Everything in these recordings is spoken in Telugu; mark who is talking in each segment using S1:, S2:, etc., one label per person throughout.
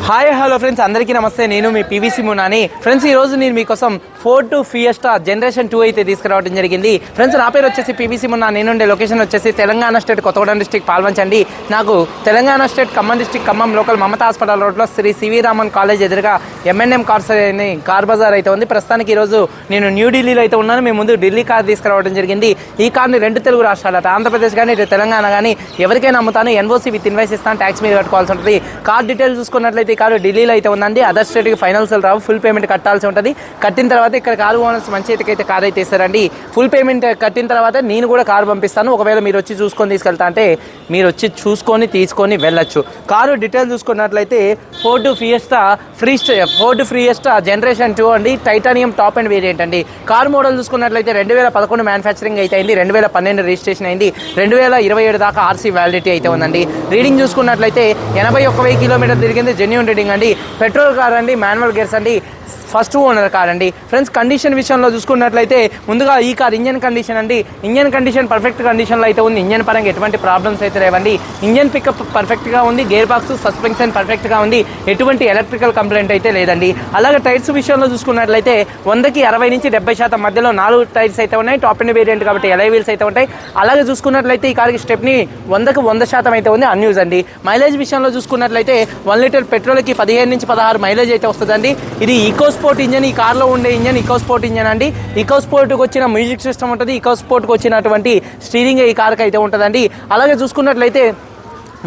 S1: హాయ్ హలో ఫ్రెండ్స్, అందరికీ నమస్తే. నేను మీ పీవీసీ మునాని. ఫ్రెండ్స్, ఈరోజు నేను మీకోసం ఫోర్డ్ ఫియస్టా జనరేషన్ 2 అయితే తీసుకురావడం జరిగింది. ఫ్రెండ్స్, నా పేరు వచ్చేసి పీవీసీ మునా. నేనుండే లొకేషన్ వచ్చేసి తెలంగాణ స్టేట్ కొత్తగూడెం డిస్టిక్ పాల్వంచండి. నాకు Telangana state Khammam district Khammam local Mamata hospital రోడ్లో శ్రీ సివి రామన్ కాలేజ్ ఎదురుగా ఎంఎన్ఎం కార్స్ అని కార్ బజార్ అయితే ఉంది. ప్రస్తుతానికి ఈరోజు నేను న్యూఢిల్లీలో అయితే ఉన్నాను. మేము ముందు ఢిల్లీ కార్ తీసుకురావడం జరిగింది. ఈ కార్ని 2 తెలుగు రాష్ట్రాలు, అటు ఆంధ్రప్రదేశ్ కానీ ఇటు తెలంగాణ కానీ ఎవరికైనా అమ్ముతాను. ఎన్ఓసీ విత్ ఇన్వాయిస్ ఇస్తాను, ట్యాక్స్ మీద కట్టుకోవాల్సి ఉంటుంది. కార్ డీటెయిల్స్ చూసుకున్నట్లయితే ఈ కారు ఢిల్లీలో అయితే ఉందండి. అదర్ స్టేట్కి ఫైనల్స్ రావు, ఫుల్ పేమెంట్ కట్టాల్సి ఉంటుంది. కట్టిన తర్వాత ఇక్కడ కారు ఓనర్స్ మంచి అయితే కార్ అయితే ఇస్తారండి. ఫుల్ పేమెంట్ కట్టిన తర్వాత నేను కూడా కారు పంపిస్తాను. ఒకవేళ మీరు వచ్చి చూసుకొని తీసుకెళ్తా అంటే మీరు వచ్చి చూసుకొని తీసుకొని వెళ్ళొచ్చు. కారు డీటెయిల్స్ చూసుకున్నట్లయితే ఫోర్డ్ ఫియస్టా జనరేషన్ 2 అండి. టైటానియం టాప్ అండ్ వేరియంట్ అండి. కార్ మోడల్ చూసుకున్నట్లయితే 2011 మ్యానుఫ్యాక్చరింగ్ అయితే అయింది. 2012 రిజిస్ట్రేషన్ అయింది. 2027 దాకా ఆర్సీ వ్యాలిడిటీ అయితే ఉందండి. రీడింగ్ చూసుకున్నట్లయితే 81,000 కిలోమీటర్ తిరిగింది. జెన్యూన్ రీడింగ్ అండి. పెట్రోల్ కార్ అండి, మాన్యువల్ గేర్స్ అండి, ఫస్ట్ ఓనర్ కార్ అండి. ఫ్రెండ్స్, కండిషన్ విషయంలో చూసుకున్నట్లయితే ముందుగా ఈ కార్ ఇంజన్ కండిషన్ అండి. ఇంజన్ కండిషన్ పర్ఫెక్ట్ కండిషన్లో అయితే ఉంది. ఇంజన్ పరంగా ఎటువంటి ప్రాబ్లమ్స్ అయితే లేవండి. ఇంజన్ పికప్ పర్ఫెక్ట్గా ఉంది. గేర్ బాక్స్, సస్పెన్షన్ పర్ఫెక్ట్గా ఉంది. ఎటువంటి ఎలక్ట్రికల్ కంప్లైంట్ అయితే లేదండి. అలాగే టైర్స్ విషయంలో చూసుకున్నట్లయితే 100కి 60 నుంచి 70% మధ్యలో 4 టైర్స్ అయితే ఉన్నాయి. టాప్ అండ్ వేరియంట్ కాబట్టి ఎలై వీల్స్ అయితే ఉంటాయి. అలాగే చూసుకున్నట్లయితే ఈ కార్కి స్టెప్ని 100కి 100% అయితే ఉంది. అన్యూజ్ అండి. మైలేజ్ విషయంలో చూసుకున్నట్లయితే 1 లీటర్ పెట్రోల్కి 15 నుంచి 16 మైలేజ్ అయితే వస్తుందండి. ఇది ఈకోస్పోర్ట్ ఇంజన్. ఈ కార్లో ఉండే ఇంజన్ ఈకోస్పోర్ట్ ఇంజన్ అండి. ఈకోస్పోర్ట్కి వచ్చిన మ్యూజిక్ సిస్టమ్ ఉంటుంది. ఈకోస్పోర్ట్కి వచ్చినటువంటి స్టీరింగ్ ఈ కార్కి అయితే ఉంటుందండి. అలాగే చూసుకున్నట్లయితే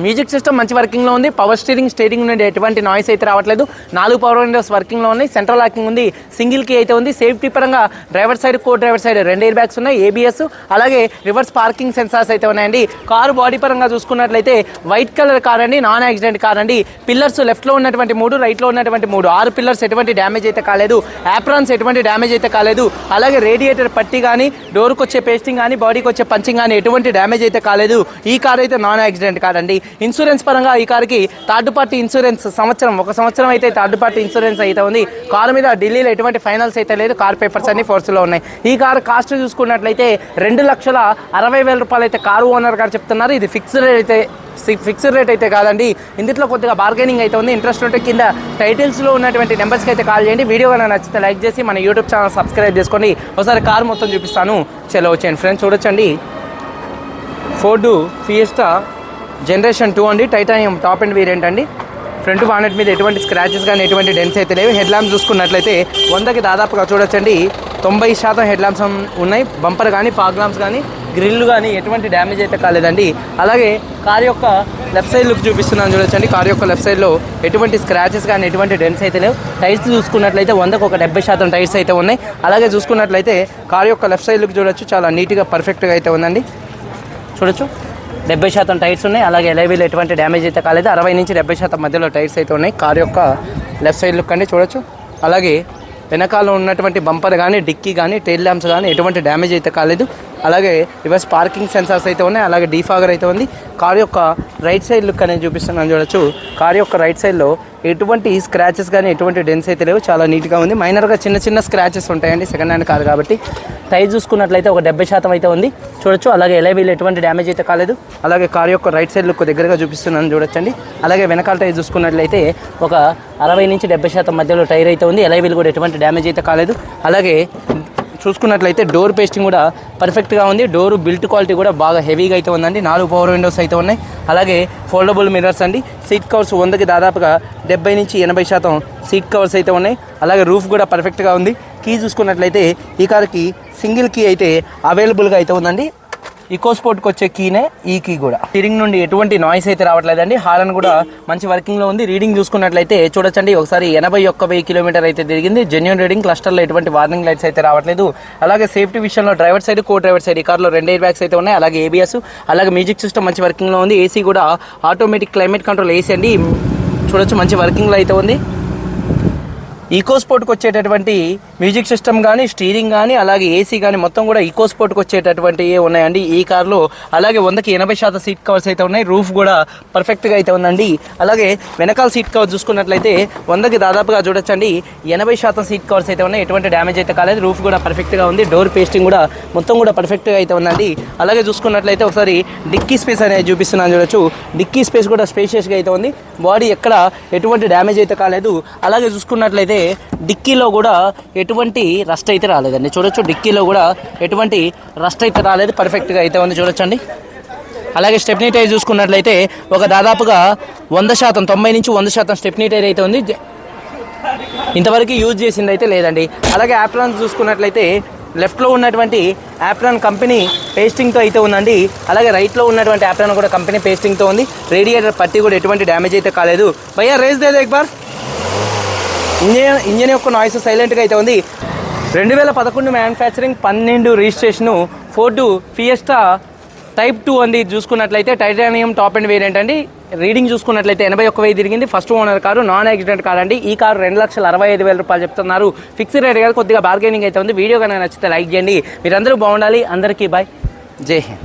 S1: మ్యూజిక్ సిస్టమ్ మంచి వర్కింగ్లో ఉంది. పవర్ స్టీరింగ్ నుండి ఎటువంటి నాయిస్ అయితే రావట్లేదు. 4 పవర్ విండోస్ వర్కింగ్లో ఉన్నాయి. సెంట్రల్ లాకింగ్ ఉంది. సింగిల్ కీ అయితే ఉంది. సేఫ్టీ పరంగా డ్రైవర్ సైడ్, కో డ్రైవర్ సైడ్ 2 ఎయిర్ బ్యాగ్స్ ఉన్నాయి. ఏబిఎస్ అలాగే రివర్స్ పార్కింగ్ సెన్సార్స్ అయితే ఉన్నాయండి. కారు బాడీ పరంగా చూసుకున్నట్లయితే వైట్ కలర్ కార్ అండి. నాన్ యాక్సిడెంట్ కార్ అండి. పిల్లర్స్ లెఫ్ట్లో ఉన్నటువంటి 3, రైట్లో ఉన్నటువంటి 3, 6 పిల్లర్స్ ఎటువంటి డ్యామేజ్ అయితే కాలేదు. యాప్రాన్స్ ఎటువంటి డ్యామేజ్ అయితే కాలేదు. అలాగే రేడియేటర్ పట్టి కానీ, డోర్కి వచ్చే పేస్టింగ్ కానీ, బాడీకి వచ్చే పంచింగ్ కానీ ఎటువంటి డ్యామేజ్ అయితే కాలేదు. ఈ కార్ అయితే నాన్ యాక్సిడెంట్ కార్ అండి. ఇన్సూరెన్స్ పరంగా ఈ కార్కి థర్డ్ పార్టీ ఇన్సూరెన్స్ 1 సంవత్సరం అయితే థర్డ్ పార్టీ ఇన్సూరెన్స్ అయితే ఉంది. కారు మీద ఢిల్లీలో ఎటువంటి ఫైనల్స్ అయితే లేదు. కార్ పేపర్స్ అన్ని ఫోర్స్లో ఉన్నాయి. ఈ కార్ కాస్ట్ చూసుకున్నట్లయితే 2,60,000 రూపాయలు అయితే కారు ఓనర్ గారు చెప్తున్నారు. ఇది ఫిక్స్డ్ రేట్ అయితే కాదండి. ఇందులో కొద్దిగా బార్గెనింగ్ అయితే ఉంది. ఇంట్రెస్ట్ ఉంటే కింద టైటిల్స్లో ఉన్నటువంటి నెంబర్స్కి అయితే కాల్ చేయండి. వీడియో కనుక నచ్చితే లైక్ చేసి మన యూట్యూబ్ ఛానల్ సబ్స్క్రైబ్ చేసుకోండి. ఒకసారి కార్ మొత్తం చూపిస్తాను. చలో వచ్చేయండి ఫ్రెండ్స్, చూడొచ్చండి. ఫోర్డ్ ఫియస్టా జనరేషన్ 2 అండి. టైటానియం టాప్ అండ్ వేరియంట్ అండి. ఫ్రంట్ బానెట్ మీద ఎటువంటి స్క్రాచెస్ కానీ ఎటువంటి డెన్స్ అయితే లేవు. హెడ్ ల్యాంప్స్ చూసుకున్నట్లయితే 100కి దాదాపుగా చూడొచ్చండి 90% హెడ్ ల్యాంప్స్ ఉన్నాయి. బంపర్ కానీ, ఫాగ్ ల్యాంప్స్ కానీ, గ్రిల్ కానీ ఎటువంటి డ్యామేజ్ అయితే కాలేదండి. అలాగే కార్ యొక్క లెఫ్ట్ సైడ్ లుక్ చూపిస్తున్నాను చూడొచ్చండి. కార్ యొక్క లెఫ్ట్ సైడ్లో ఎటువంటి స్క్రాచెస్ కానీ ఎటువంటి డెన్స్ అయితే లేవు. టైర్స్ చూసుకున్నట్లయితే 100కి 70% టైర్స్ అయితే ఉన్నాయి. అలాగే చూసుకున్నట్లయితే కార్ యొక్క లెఫ్ట్ సైడ్ లుక్ చూడొచ్చు, చాలా నీట్గా పర్ఫెక్ట్గా అయితే ఉందండి. చూడొచ్చు 70% టైర్స్ ఉన్నాయి. అలాగే ఎలైవీలు ఎటువంటి డ్యామేజ్ అయితే కాలేదు. 60 నుంచి 70% మధ్యలో టైర్స్ అయితే ఉన్నాయి. కార్ యొక్క లెఫ్ట్ సైడ్ లుక్ అండి చూడొచ్చు. అలాగే వెనకాల ఉన్నటువంటి బంపర్ కానీ, డిక్కీ కానీ, టైల్ ల్యాంప్స్ కానీ ఎటువంటి డ్యామేజ్ అయితే కాలేదు. అలాగే రివర్స్ పార్కింగ్ సెన్సార్స్ అయితే ఉన్నాయి. అలాగే డీఫాగర్ అయితే ఉంది. కార్ యొక్క రైట్ సైడ్ లుక్ అనేది చూపిస్తున్నాను చూడొచ్చు. కార్ యొక్క రైట్ సైడ్లో ఎటువంటి స్క్రాచెస్ కానీ ఎటువంటి డెన్స్ అయితే లేవు. చాలా నీట్గా ఉంది. మైనర్గా చిన్న స్క్రాచెస్ ఉంటాయండి, సెకండ్ హ్యాండ్ కార్ కాబట్టి. టైర్ చూసుకున్నట్లయితే 70% అయితే ఉంది చూడొచ్చు. అలాగే ఎలైవీలు ఎటువంటి డ్యామేజ్ అయితే కాలేదు. అలాగే కార్ యొక్క రైట్ సైడ్ లుక్ దగ్గరగా చూపిస్తున్నాను చూడొచ్చండి. అలాగే వెనకాల టైర్ చూసుకున్నట్లయితే 60 నుంచి 70% మధ్యలో టైర్ అయితే ఉంది. ఎలైవీలు కూడా ఎటువంటి డ్యామేజ్ అయితే కాలేదు. అలాగే చూసుకున్నట్లయితే డోర్ పేస్టింగ్ కూడా పర్ఫెక్ట్గా ఉంది. డోర్ బిల్ట్ క్వాలిటీ కూడా బాగా హెవీగా అయితే ఉందండి. 4 పవర్ విండోస్ అయితే ఉన్నాయి. అలాగే ఫోల్డబుల్ మిర్రర్స్ అండి. సీట్ కవర్స్ 100కి దాదాపుగా 70 నుంచి 80% సీట్ కవర్స్ అయితే ఉన్నాయి. అలాగే రూఫ్ కూడా పర్ఫెక్ట్గా ఉంది. కీ చూసుకున్నట్లయితే ఈ కార్కి సింగిల్ కీ అయితే అవైలబుల్గా అయితే ఉందండి. ఈకోస్పోర్ట్కి వచ్చే కీనే ఈ కీ కూడా. స్టీరింగ్ నుండి ఎటువంటి నాయిస్ అయితే రావట్లేదండి. హార్న్ కూడా మంచి వర్కింగ్లో ఉంది. రీడింగ్ చూసుకున్నట్లయితే చూడొచ్చండి, ఒకసారి 81,000 కిలోమీటర్ అయితే తిరిగింది. Genuine reading. క్లస్టర్లో ఎటువంటి వార్నింగ్ లైట్స్ అయితే రావట్లేదు. అలాగే సేఫ్టీ విషయంలో డ్రైవర్ సైడ్, కో డ్రైవర్ సైడ్ ఈ కార్లో 2 ఎయిర్ బ్యాగ్స్ అయితే ఉన్నాయి. అలాగే ఏబిఎస్, అలాగే మ్యూజిక్ సిస్టమ్ మంచి వర్కింగ్లో ఉంది. ఏసీ కూడా ఆటోమేటిక్ క్లైమేట్ కంట్రోల్ ఏసీ అండి. చూడొచ్చు మంచి వర్కింగ్లో అయితే ఉంది. ఈకో స్పోర్ట్కి వచ్చేటటువంటి మ్యూజిక్ సిస్టమ్ కానీ స్టీరింగ్ కానీ అలాగే ఏసీ కానీ మొత్తం కూడా ఈకో స్పోర్ట్కి వచ్చేటటువంటివి ఉన్నాయండి ఈ కార్లో. అలాగే 100కి 80% సీట్ కవర్స్ అయితే ఉన్నాయి. రూఫ్ కూడా పర్ఫెక్ట్గా అయితే ఉందండి. అలాగే వెనకాల సీట్ కవర్ చూసుకున్నట్లయితే 100కి దాదాపుగా చూడొచ్చండి 80% సీట్ కవర్స్ అయితే ఉన్నాయి. ఎటువంటి డ్యామేజ్ అయితే కాలేదు. రూఫ్ కూడా పర్ఫెక్ట్గా ఉంది. డోర్ పేస్టింగ్ కూడా మొత్తం కూడా పర్ఫెక్ట్గా అయితే ఉందండి. అలాగే చూసుకున్నట్లయితే ఒకసారి డిక్కీ స్పేస్ అనేది చూపిస్తున్నాను చూడొచ్చు. డిక్కీ స్పేస్ కూడా స్పేషియస్గా అయితే ఉంది. బాడీ ఎక్కడ ఎటువంటి డ్యామేజ్ అయితే కాలేదు. అలాగే చూసుకున్నట్లయితే డిక్కీలో కూడా ఎటువంటి రస్ట్ అయితే రాలేదండి. చూడొచ్చు డిక్కీలో కూడా ఎటువంటి రస్ట్ అయితే రాలేదు. పర్ఫెక్ట్గా అయితే ఉంది చూడొచ్చండి. అలాగే స్టెప్నీ టైర్ చూసుకున్నట్లయితే ఒక దాదాపుగా 100% 90 నుంచి 100% స్టెప్నీ టైర్ అయితే ఉంది. ఇంతవరకు యూజ్ చేసింది అయితే లేదండి. అలాగే యాప్రాన్స్ చూసుకున్నట్లయితే లెఫ్ట్లో ఉన్నటువంటి యాప్రాన్ కంపెనీ పేస్టింగ్తో అయితే ఉందండి. అలాగే రైట్లో ఉన్నటువంటి యాప్రాన్ కూడా కంపెనీ పేస్టింగ్తో ఉంది. రేడియేటర్ పట్టి కూడా ఎటువంటి డ్యామేజ్ అయితే కాలేదు. భయ్యా రేస్ దేదో ఎక్ బార్. ఇంజన్ యొక్క నాయిస్ సైలెంట్గా అయితే ఉంది. 2011 manufacturing, 12 registration, Ford fiesta type 2 అండి. చూసుకున్నట్లయితే టైటానియం టాప్ అండ్ వేరియంట్ అండి. రీడింగ్ చూసుకున్నట్లయితే 81,000 తిరిగింది. First owner car, non accident car అండి. ఈ కారు 2,65,000 రూపాయలు చెప్తున్నారు. ఫిక్స్డ్ రేట్ కాదు, కొద్దిగా బార్గెనింగ్ అయితే ఉంది. వీడియో కనుక నచ్చితే లైక్ చేయండి. మీరందరూ బాగుండాలి. అందరికీ బాయ్, జై హింద్.